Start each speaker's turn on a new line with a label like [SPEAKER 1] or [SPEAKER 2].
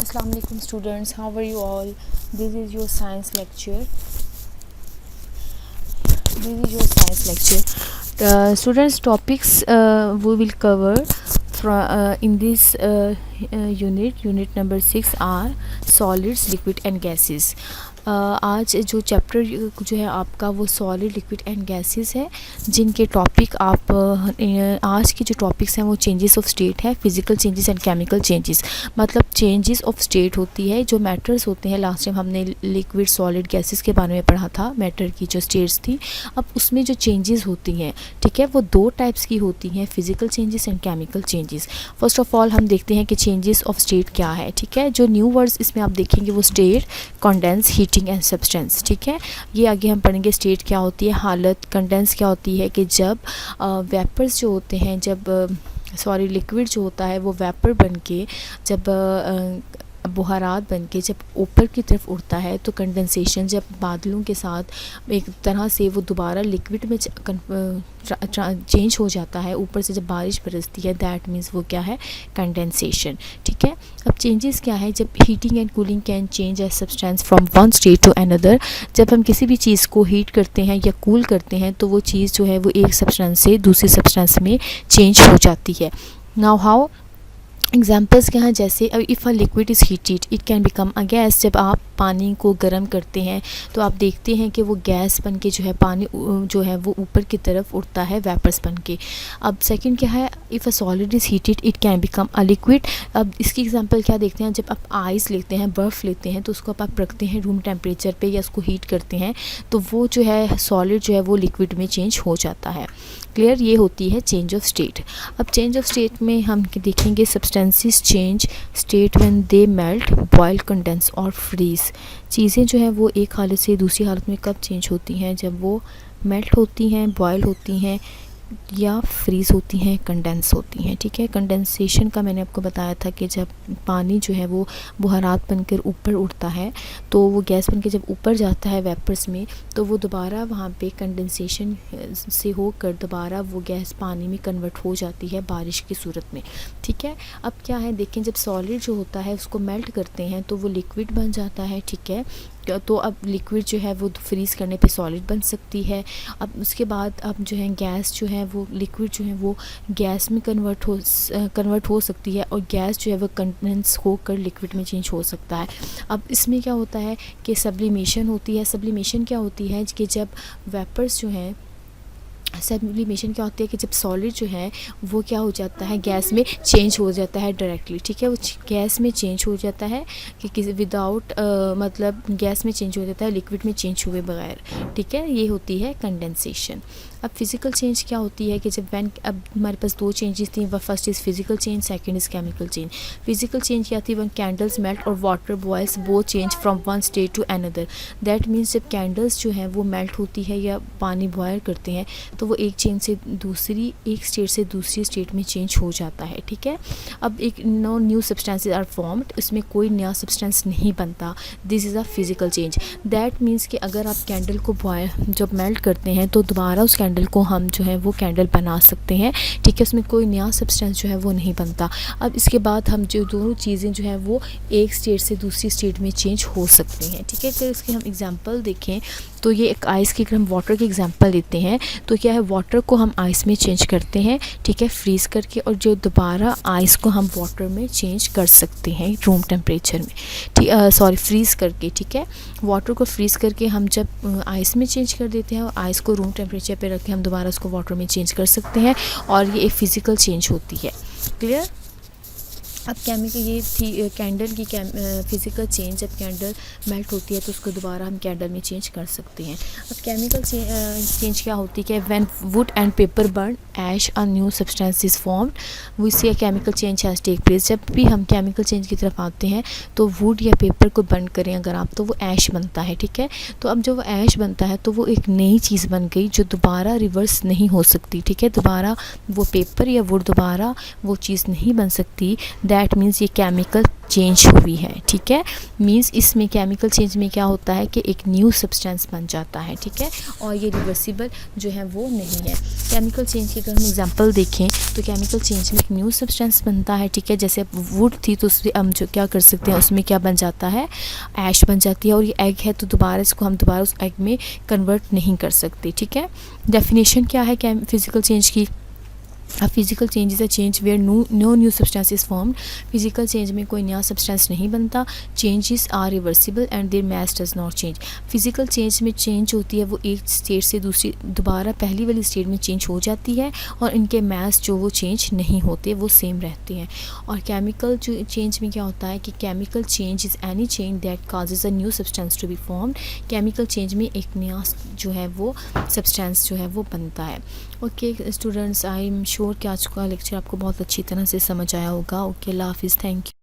[SPEAKER 1] Assalamu alaikum students, how are you all? This is your science lecture. The students topics we will cover in this unit number 6 are solids, liquid and gases. आज जो chapter जो है आपका वो solid, liquid and gases है, जिनके topic आप आज के जो टॉपिक्स हैं वो चेंजेस ऑफ स्टेट है, physical changes and chemical changes. मतलब चेंजेस ऑफ स्टेट होती है, जो मैटर्स होते हैं। लास्ट टाइम हमने लिक्विड, सॉलिड, गैसेस के बारे में पढ़ा था, मैटर की जो स्टेट्स थी। अब उसमें जो चेंजेस होती हैं, ठीक है, वो दो टाइप्स की होती हैं, physical changes and chemical changes. First of all हम देखते हैं कि चेंजेस ऑफ स्टेट क्या है। ठीक है, जो न्यू वर्ड्स इसमें आप देखेंगे वो state, condense, heating and substance. ठीक है, ये आगे हम पढ़ेंगे। स्टेट क्या होती है, हालत। कंडेंस क्या होती है कि जब वेपर्स जो होते हैं, लिक्विड जो होता है वो वेपर बन के जब बुहारात बन के जब ऊपर की तरफ उड़ता है तो कंडेंसेशन, जब बादलों के साथ एक तरह से वो दोबारा लिक्विड में चेंज हो जाता है, ऊपर से जब बारिश बरसती है, दैट मीन्स वो क्या है, कंडेंसेशन। ठीक है, अब चेंजेस क्या है, जब heating and cooling can change a substance from one state to another. जब हम किसी भी चीज़ को हीट करते हैं या कूल करते हैं तो वो चीज़ जो है वो एक सब्सटेंस से दूसरी सब्सटेंस में चेंज हो जाती है। नाउ हाउ एग्जाम्पल्स क्या हैं, जैसे if a liquid is heated it can become a gas. जब आप पानी को गर्म करते हैं तो आप देखते हैं कि वो गैस बन के जो है पानी जो है वो ऊपर की तरफ उड़ता है, वेपर्स बन के। अब सेकंड क्या है, if a solid is heated it can become a liquid. अब इसकी एग्जांपल क्या देखते हैं, जब आप आइस लेते हैं, बर्फ़ लेते हैं, तो उसको आप रखते हैं रूम टेम्परेचर पे या उसको हीट करते हैं तो वो जो है सॉलिड जो है वो लिक्विड में चेंज हो जाता है। क्लियर, ये होती है चेंज ऑफ स्टेट। अब चेंज ऑफ स्टेट में हम देखेंगे substances change state when they melt, boil, condense और फ्रीज। चीज़ें जो है वो एक हालत से दूसरी हालत में कब चेंज होती हैं, जब वो मेल्ट होती हैं, बॉयल होती हैं या फ्रीज़ होती हैं, कंडेंस होती हैं। ठीक है, कंडेंसेशन का मैंने आपको बताया था कि जब पानी जो है वो बुहारात बनकर ऊपर उड़ता है तो वो गैस बनकर जब ऊपर जाता है वेपर्स में तो वो दोबारा वहाँ पे कंडेंसेशन से होकर दोबारा वो गैस पानी में कन्वर्ट हो जाती है बारिश की सूरत में। ठीक है, अब क्या है देखें, जब सॉलिड जो होता है उसको मेल्ट करते हैं तो वो लिक्विड बन जाता है। ठीक है, तो अब लिक्विड जो है वो फ्रीज़ करने पे सॉलिड बन सकती है। अब उसके बाद अब जो है गैस जो है वो लिक्विड जो है वो गैस में कन्वर्ट हो सकती है और गैस जो है वो कंडेंस होकर लिक्विड में चेंज हो सकता है। अब इसमें क्या होता है कि सब्लिमेशन होती है। सब्लिमेशन क्या होती है कि जब वेपर्स जो हैं, सब्लिमेशन क्या होती है कि जब सॉलिड जो है वो क्या हो जाता है, गैस में चेंज हो जाता है डायरेक्टली। ठीक है, वो गैस में चेंज हो जाता है कि किसी विदाउट मतलब गैस में चेंज हो जाता है लिक्विड में चेंज हुए बगैर। ठीक है, ये होती है कंडेंसेशन। अब फिज़िकल चेंज क्या होती है कि जब अब हमारे पास दो चेंजेस थी, first is physical change, second is chemical change. Physical change क्या थी, वन कैंडल्स मेल्ट और water boils both change from one state to another. That means जब कैंडल्स जो हैं वो मेल्ट होती है या पानी बॉयल करते हैं तो वो एक स्टेट से दूसरी स्टेट में चेंज हो जाता है। ठीक है, अब एक no new substances are formed, इसमें कोई नया सब्सटेंस नहीं बनता। This is a physical change. That means कि अगर आप कैंडल को जब मेल्ट करते हैं तो दोबारा उस कैंडल को हम जो है वो कैंडल बना सकते हैं। ठीक है, उसमें कोई नया सब्सटेंस जो है वो नहीं बनता। अब इसके बाद हम जो दोनों चीज़ें जो है वो एक स्टेट से दूसरी स्टेट में चेंज हो सकती हैं। ठीक है, तो इसके हम एग्जांपल देखें तो ये एक आइस की, अगर हम वाटर की एग्जांपल लेते हैं तो क्या है, वाटर को हम आइस में चेंज करते हैं। ठीक है, फ्रीज़ करके, और जो दोबारा आइस को हम वाटर में चेंज कर सकते हैं रूम टेम्परेचर में। फ्रीज़ करके। ठीक है, वाटर को फ्रीज़ करके हम जब आइस में चेंज कर देते हैं और आइस को रूम टेम्परेचर पे रख के हम दोबारा उसको वाटर में चेंज कर सकते हैं, और ये एक फ़िज़िकल चेंज होती है। क्लियर। अब केमिकल ये थी कैंडल की फिज़िकल चेंज, जब कैंडल मेल्ट होती है तो उसको दोबारा हम कैंडल में चेंज कर सकते हैं। अब केमिकल चेंज क्या होती है कि when wood and paper burn ash a new substance is formed we see a chemical change has take place. जब भी हम केमिकल चेंज की तरफ आते हैं तो वुड या पेपर को बर्न करें अगर आप, तो वो ऐश बनता है। ठीक है, तो अब जो वो ऐश बनता है तो वो एक नई चीज़ बन गई जो दोबारा रिवर्स नहीं हो सकती। ठीक है, दोबारा वो पेपर या वुड दोबारा वो चीज़ नहीं बन सकती। दैट मीन्स ये केमिकल चेंज हुई है, ठीक है। मीन्स इसमें केमिकल चेंज में क्या होता है कि एक न्यू सब्सटेंस बन जाता है, ठीक है, और ये रिवर्सिबल जो है वो नहीं है। केमिकल चेंज की अगर हम एग्जांपल देखें तो केमिकल चेंज में एक न्यू सब्सटेंस बनता है, ठीक है। जैसे वुड थी तो उसमें हम जो क्या कर सकते हैं, उसमें क्या बन जाता है, ऐश बन जाती है, और ये एग है तो दोबारा इसको हम दोबारा उस एग में कन्वर्ट नहीं कर सकते, ठीक है। डेफिनेशन क्या है फिजिकल चेंज की? A physical change is a change where no new substance is formed. Physical change में कोई नया सब्सटेंस नहीं बनता. Changes are reversible and their mass does not change. Physical change में चेंज होती है वो एक स्टेट से दूसरी दोबारा पहली वाली स्टेट में चेंज हो जाती है, और इनके मास जो वो चेंज नहीं होते, वो सेम रहते हैं. और केमिकल जो चेंज में क्या होता है कि chemical change is any change that causes a new substance to be formed. Chemical change में एक नया जो है वो सब्सटेंस जो है वो बनता है. Okay students, I am sure कि आज का लेक्चर आपको बहुत अच्छी तरह से समझ आया होगा. ओके, अल्लाह हाफिज़, थैंक यू.